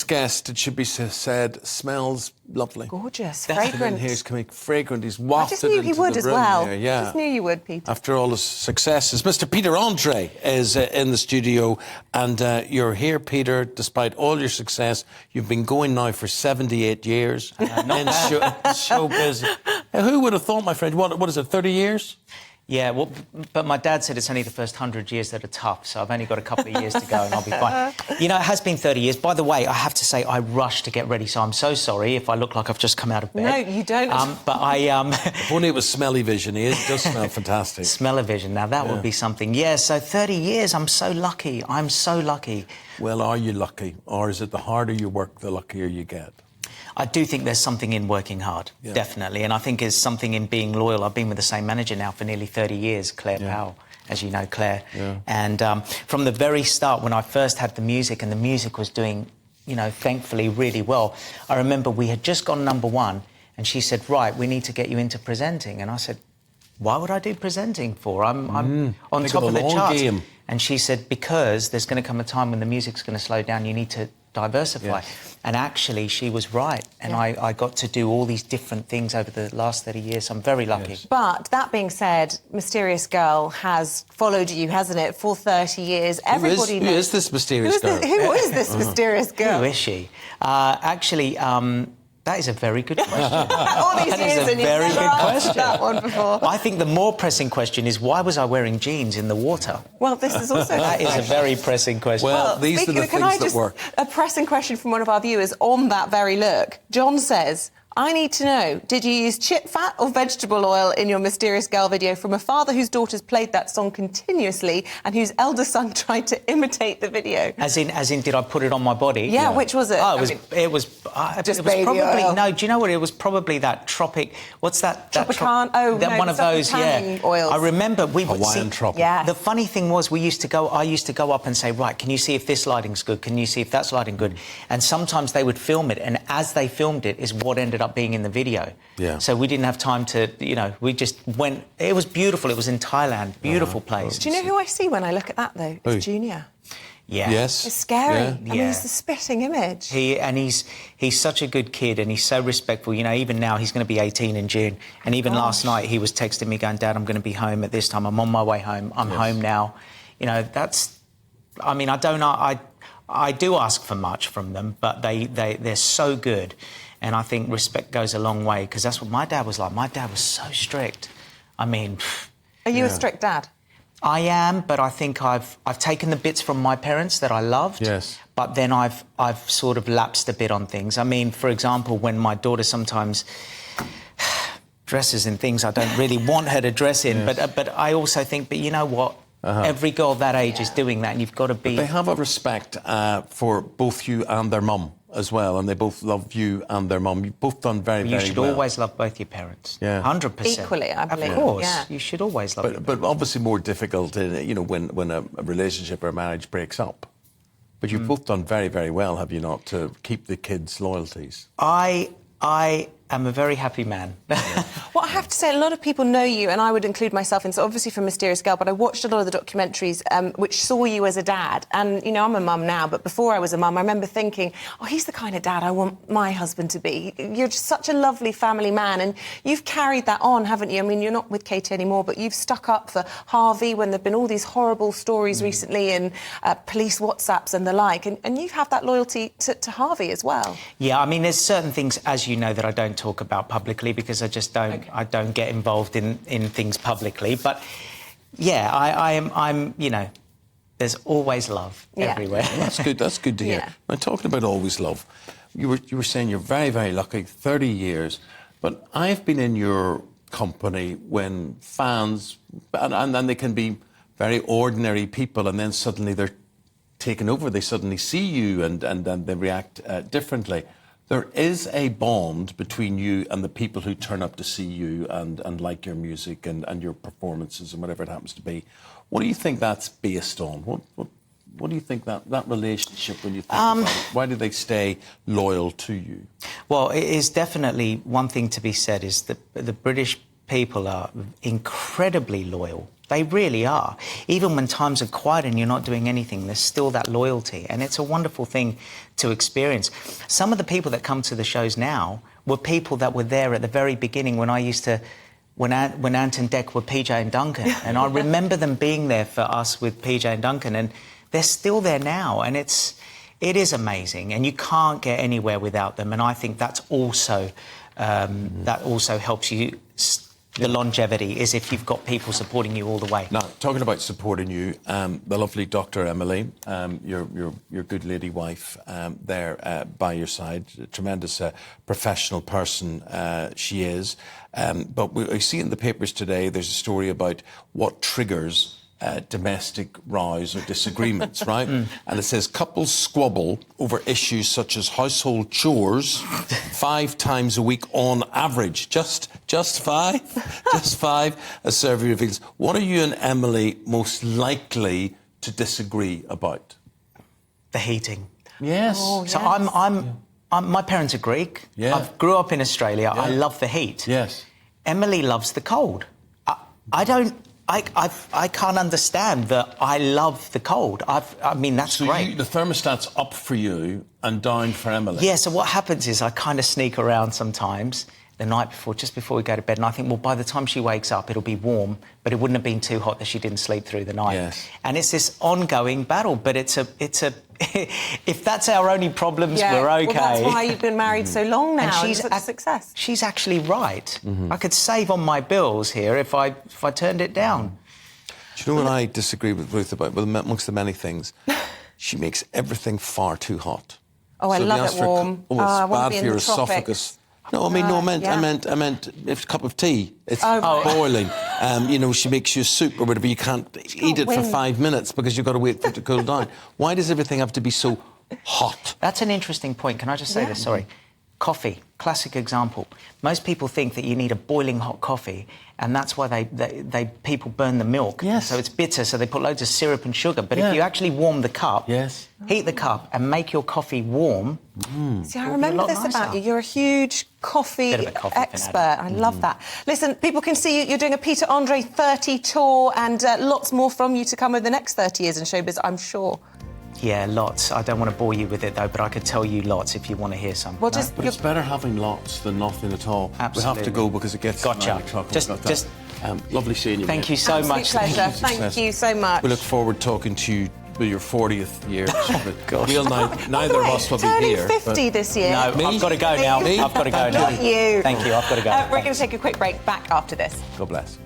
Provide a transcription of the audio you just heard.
guest, it should be said, smells lovely. Gorgeous, Fragrant. fragrant. In here, he's coming fragrant. He's wafted I just knew he into would the as room well. here, yeah. I just knew you would, Peter. After all his successes. Mr. Peter André is in the studio, and you're here, Peter, despite all your success. You've been going now for 78 years in showbiz. Who would have thought, my friend? What is it, 30 years? Yeah, well, but my dad said it's only the first 100 years that are tough, so I've only got a couple of years to go and I'll be fine. You know, it has been 30 years. By the way, I have to say I rushed to get ready, so I'm so sorry if I look like I've just come out of bed. No, you don't. But If only it was smelly vision. He does smell fantastic. Smell-o-vision, now that would be something. Yeah, so 30 years, I'm so lucky. I'm so lucky. Well, are you lucky? Or is it the harder you work, the luckier you get? I do think there's something in working hard, definitely. And I think there's something in being loyal. I've been with the same manager now for nearly 30 years, Claire Powell, as you know, Claire. Yeah. And from the very start, when I first had the music and the music was doing, you know, thankfully really well, I remember we had just gone #1 and she said, right, we need to get you into presenting. And I said, why would I do presenting for? I'm on top of the charts. Game. And she said, because there's going to come a time when the music's going to slow down, you need to diversify. And actually, she was right. And I got to do all these different things over the last 30 years. So I'm very lucky. Yes. But that being said, Mysterious Girl has followed you, hasn't it, for 30 years. Everybody knows. Who is this mysterious girl? Who is this mysterious girl? Who is she? Actually, that is a very good question. All these That years is a and you've very never good answered question. that one before. I think the more pressing question is, why was I wearing jeans in the water? Well, this is also... That is a very pressing question. Well, these are the things that work. A pressing question from one of our viewers on that very look. John says, I need to know, did you use chip fat or vegetable oil in your Mysterious Girl video from a father whose daughters played that song continuously and whose elder son tried to imitate the video? As in, did I put it on my body? Yeah, which was it? Oh, it was baby probably... oil. No, do you know what? It was probably that tropic... What's that? Tropican? One of those, oils. I remember we would Hawaiian tropic. Yeah. The funny thing was, I used to go up and say, right, can you see if this lighting's good? Can you see if that's lighting good? And sometimes they would film it, and as they filmed it is what ended up being in the video. Yeah. So we didn't have time to, you know, we just went... It was beautiful. It was in Thailand. Beautiful place. Do you know who I see when I look at that, though? It's Junior. Yeah. Yes. It's scary. Yeah. I mean, he's the spitting image. He's such a good kid and he's so respectful. You know, even now he's going to be 18 in June. And even last night he was texting me going, Dad, I'm going to be home at this time. I'm on my way home. I'm home now. You know, that's... I mean, I do ask for much from them, but they're so good. And I think respect goes a long way, because that's what my dad was like. My dad was so strict. I mean... Are you a strict dad? I am, but I think I've taken the bits from my parents that I loved. Yes. But then I've sort of lapsed a bit on things. I mean, for example, when my daughter sometimes dresses in things I don't really want her to dress in, but I also think, but you know what? Every girl that age is doing that, and you've got to be... But they have a respect for both you and their mum as well, and they both love you and their mum. You've both done very, very well. You should always love both your parents. Yeah. 100%. Equally, I believe. Of course. Yeah. You should always love your parents. But obviously more difficult, you know, when a relationship or a marriage breaks up. But you've both done very, very well, have you not, to keep the kids' loyalties? I am a very happy man. Well, I have to say, a lot of people know you, and I would include myself in, so obviously from Mysterious Girl, but I watched a lot of the documentaries which saw you as a dad. And, you know, I'm a mum now, but before I was a mum, I remember thinking, oh, he's the kind of dad I want my husband to be. You're just such a lovely family man, and you've carried that on, haven't you? I mean, you're not with Katie anymore, but you've stuck up for Harvey when there've been all these horrible stories recently in police WhatsApps and the like, and you've had that loyalty to Harvey as well. Yeah, I mean, there's certain things, as you know, that I don't talk about publicly because I just don't. I don't get involved in things publicly. But yeah, I'm. You know, there's always love everywhere. Well, that's good. That's good to hear. Yeah. Now, talking about always love, you were saying you're very, very lucky, 30 years. But I've been in your company when fans, and they can be very ordinary people, and then suddenly they're taken over. They suddenly see you, and they react differently. There is a bond between you and the people who turn up to see you and like your music and your performances and whatever it happens to be. What do you think that's based on? What do you think that relationship, when you think about it, why do they stay loyal to you? Well, it is definitely one thing to be said is that the British people are incredibly loyal. They really are. Even when times are quiet and you're not doing anything, there's still that loyalty. And it's a wonderful thing to experience. Some of the people that come to the shows now were people that were there at the very beginning when I used to... When Ant and Dec were PJ and Duncan. And I remember them being there for us with PJ and Duncan. And they're still there now. And it is amazing. And you can't get anywhere without them. And I think that's also... that also helps you... The longevity is if you've got people supporting you all the way. Now, talking about supporting you, the lovely Dr. Emily, your good lady wife there by your side, a tremendous professional person she is. But I see in the papers today there's a story about what triggers domestic rows or disagreements, right? And it says couples squabble over issues such as household chores 5 times a week on average. Just 5? Just 5, a survey reveals. What are you and Emily most likely to disagree about? The heating. Yes. Oh, yes. So my parents are Greek. Yeah. I grew up in Australia. Yeah. I love the heat. Yes. Emily loves the cold. I can't understand that I love the cold. I mean, that's great. The thermostat's up for you and down for Emily. Yeah, so what happens is I kind of sneak around sometimes the night before, just before we go to bed, and I think, well, by the time she wakes up, it'll be warm, but it wouldn't have been too hot that she didn't sleep through the night. Yes. And it's this ongoing battle, but it's a if that's our only problems, we're okay. Well, that's why you've been married so long now, and she's such a success. She's actually right. I could save on my bills here if I turned it down. Do you know what I disagree with Ruth about? Well, amongst the many things, she makes everything far too hot. Oh, I love it warm. It's I want bad to be for in your the tropics. esophagus. No, I meant if a cup of tea. It's right. boiling. She makes you a soup or whatever. You can't eat it for 5 minutes because you've got to wait for it to cool down. Why does everything have to be so hot? That's an interesting point. Can I just say this? Sorry. Coffee, classic example. Most people think that you need a boiling hot coffee, and that's why people burn the milk. Yes. So it's bitter, so they put loads of syrup and sugar. But if you actually warm the cup, heat the cup, and make your coffee warm... See, I remember this about you. You're a huge coffee expert. I love that. Listen, people can see you. You're doing a Peter André 30 tour, and lots more from you to come over the next 30 years in showbiz, I'm sure. Yeah, lots. I don't want to bore you with it, though, but I could tell you lots if you want to hear some. Well, But it's better having lots than nothing at all. Absolutely. We have to go because it gets... Gotcha. Lovely seeing you. Thank you so much. Pleasure. Thank you so much. We look forward to talking to you with your 40th year. Neither of us will be turning here. 50 this year. No, I've got to go now. Me? I've got to go now. Not you. Thank you. I've got to go. We're going to take a quick break. Back after this. God bless.